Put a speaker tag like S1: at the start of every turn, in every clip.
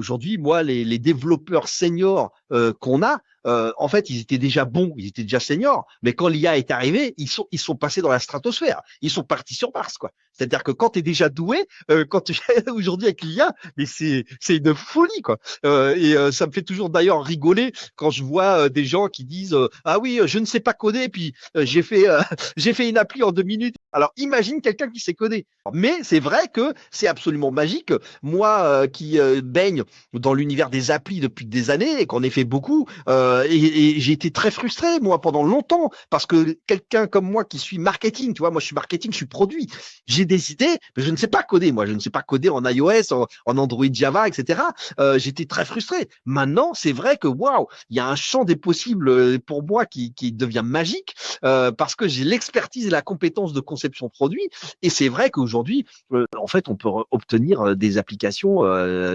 S1: aujourd'hui, moi, les développeurs seniors qu'on a, en fait, ils étaient déjà bons, ils étaient déjà seniors, mais quand l'IA est arrivée, ils sont passés dans la stratosphère. Ils sont partis sur Mars, quoi. C'est-à-dire que quand tu es déjà doué, aujourd'hui avec l'IA, mais c'est une folie, quoi. Ça me fait toujours d'ailleurs rigoler quand je vois des gens qui disent ah oui, je ne sais pas coder, puis j'ai fait une appli en 2 minutes. Alors imagine quelqu'un qui sait coder. Mais c'est vrai que c'est absolument magique. Moi qui baigne dans l'univers des applis depuis des années et qu'on ait fait beaucoup, et j'ai été très frustré moi pendant longtemps parce que quelqu'un comme moi qui suis marketing, tu vois, moi je suis marketing, je suis produit, j'ai des idées, mais je ne sais pas coder. Moi, je ne sais pas coder en iOS, en Android, Java, etc. J'étais très frustré. Maintenant, c'est vrai que waouh, il y a un champ des possibles pour moi qui devient magique parce que j'ai l'expertise et la compétence de conception produit. Et c'est vrai qu'aujourd'hui, en fait, on peut obtenir des applications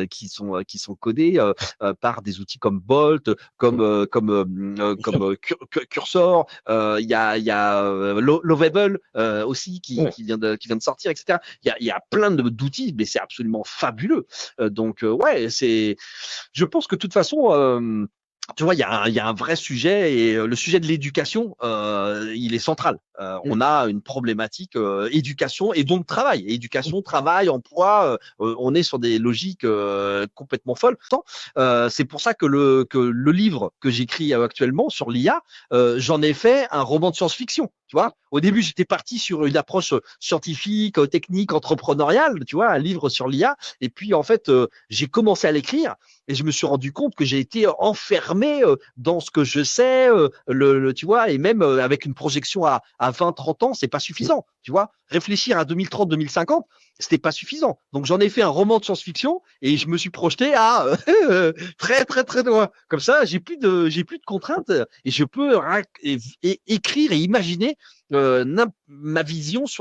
S1: qui sont codées par des outils comme Bolt, Cursor. Il y a Lovable aussi
S2: Ouais.
S1: qui vient de sortir, etc. Il y a plein d'outils, mais c'est absolument fabuleux. Donc ouais, je pense que de toute façon. Tu vois, il y a un vrai sujet et le sujet de l'éducation, il est central. On a une problématique éducation et donc travail. Éducation, travail, emploi, on est sur des logiques complètement folles. C'est pour ça que le livre que j'écris actuellement sur l'IA, j'en ai fait un roman de science-fiction. Tu vois, au début, j'étais parti sur une approche scientifique, technique, entrepreneuriale, tu vois, un livre sur l'IA. Et puis, en fait, j'ai commencé à l'écrire et je me suis rendu compte que j'ai été enfermé dans ce que je sais, tu vois, et même avec une projection à 20, 30 ans, c'est pas suffisant, tu vois. Réfléchir à 2030, 2050, c'était pas suffisant. Donc j'en ai fait un roman de science-fiction et je me suis projeté à très très très loin. Comme ça, j'ai plus de contraintes et je peux écrire et imaginer ma vision sur